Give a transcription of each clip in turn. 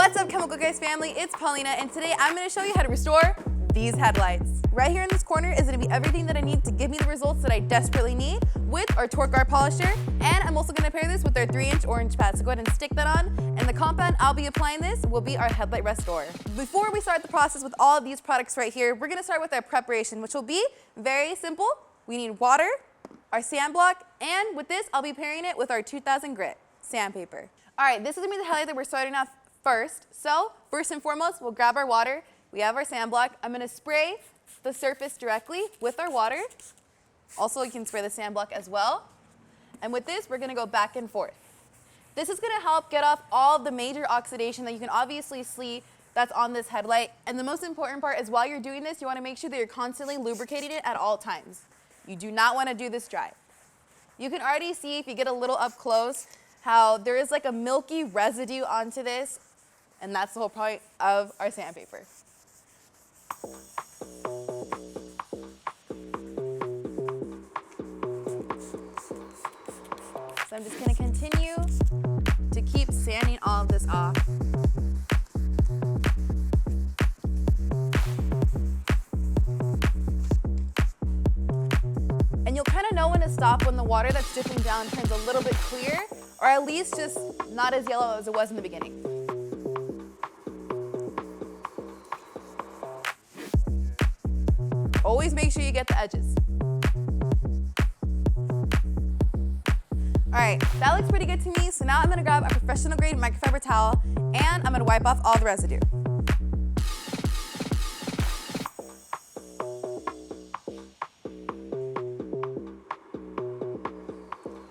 What's up, Chemical Guys family? It's Paulina, and today I'm going to show you how to restore these headlights. Right here in this corner is going to be everything that I need to give me the results that I desperately need with our Torque Guard polisher, and I'm also going to pair this with our 3-inch orange pad. So go ahead and stick that on, and the compound I'll be applying this will be our Headlight Restorer. Before we start the process with all of these products right here, we're going to start with our preparation, which will be very simple. We need water, our sand block, and with this I'll be pairing it with our 2000 grit sandpaper. All right, this is going to be the headlight that we're starting off first. So first and foremost, we'll grab our water. We have our sand block. I'm going to spray the surface directly with our water. Also, you can spray the sand block as well. And with this, we're going to go back and forth. This is going to help get off all of the major oxidation that you can obviously see that's on this headlight. And the most important part is while you're doing this, you want to make sure that you're constantly lubricating it at all times. You do not want to do this dry. You can already see if you get a little up close how there is like a milky residue onto this, and that's the whole point of our sandpaper. So I'm just going to continue to keep sanding all of this off. And you'll kind of know when to stop when the water that's dripping down turns a little bit clear, or at least just not as yellow as it was in the beginning. Always make sure you get the edges. All right, that looks pretty good to me. So now I'm gonna grab a professional grade microfiber towel and I'm gonna wipe off all the residue.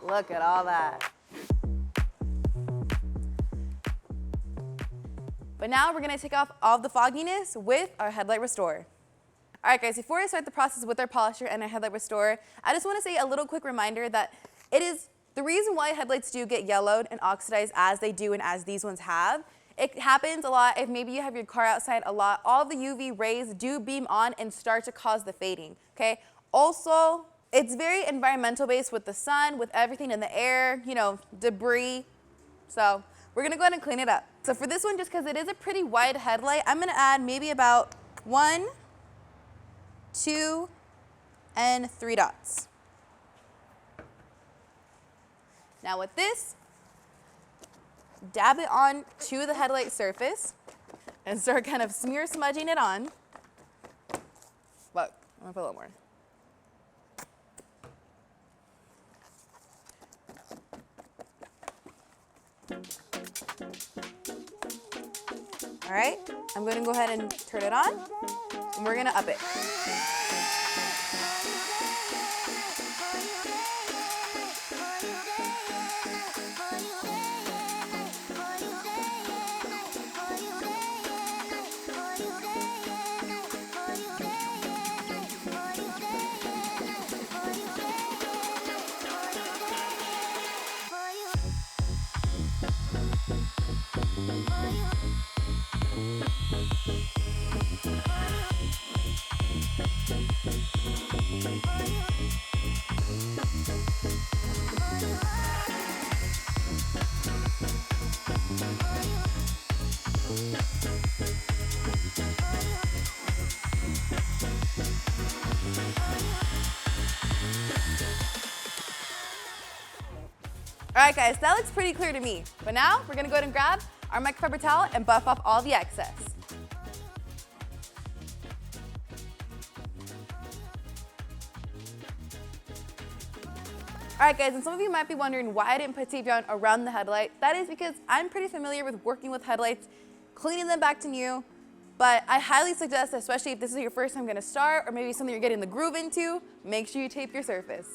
Look at all that. But now we're gonna take off all of the fogginess with our Headlight Restorer. All right, guys, before I start the process with our polisher and our Headlight Restorer, I just want to say a little quick reminder that it is the reason why headlights do get yellowed and oxidized as they do and as these ones have. It happens a lot if maybe you have your car outside a lot. All the UV rays do beam on and start to cause the fading, okay? Also, it's very environmental based with the sun, with everything in the air, you know, debris. So we're going to go ahead and clean it up. So for this one, just because it is a pretty wide headlight, I'm going to add maybe about 1, 2, and 3 dots. Now with this, dab it on to the headlight surface and start kind of smear smudging it on. Look, I'm gonna put a little more. All right, I'm gonna go ahead and turn it on, and we're gonna up it. All right, guys, that looks pretty clear to me. But now we're gonna go ahead and grab our microfiber towel and buff off all the excess. All right, guys, and some of you might be wondering why I didn't put tape down around the headlight. That is because I'm pretty familiar with working with headlights, cleaning them back to new, but I highly suggest, especially if this is your first time gonna start or maybe something you're getting the groove into, make sure you tape your surface.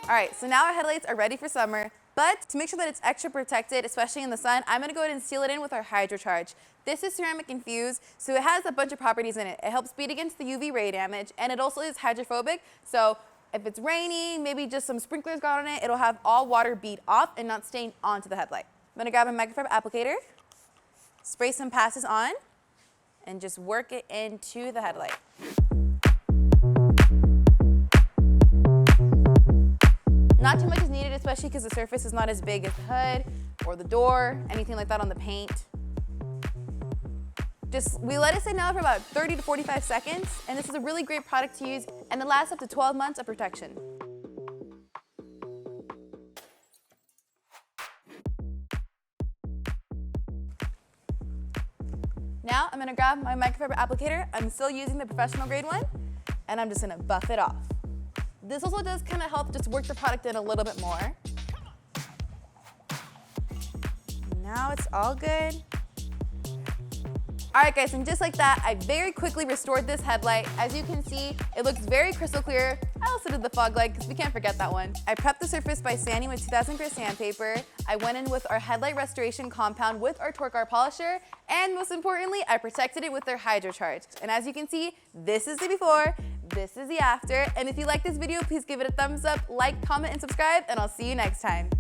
All right, so now our headlights are ready for summer, But to make sure that it's extra protected, especially in the sun, I'm gonna go ahead and seal it in with our HydroCharge. This is ceramic infused, so it has a bunch of properties in it. It helps beat against the UV ray damage, and it also is hydrophobic, so if it's raining, maybe just some sprinklers got on it, it'll have all water bead off and not stain onto the headlight. I'm gonna grab a microfiber applicator, spray some passes on, and just work it into the headlight. Not too much is needed, especially because the surface is not as big as the hood or the door, anything like that on the paint. We let it sit now for about 30 to 45 seconds, and this is a really great product to use, and it lasts up to 12 months of protection. Now I'm gonna grab my microfiber applicator. I'm still using the professional grade one, and I'm just gonna buff it off. This also does kind of help just work the product in a little bit more. Now it's all good. All right guys, and just like that, I very quickly restored this headlight. As you can see, it looks very crystal clear. I also did the fog light because we can't forget that one. I prepped the surface by sanding with 2000 grit sandpaper. I went in with our headlight restoration compound with our torque arc polisher, and most importantly, I protected it with our HydroCharge. And as you can see, this is the before, this is the after. And if you like this video, please give it a thumbs up, like, comment, and subscribe, and I'll see you next time.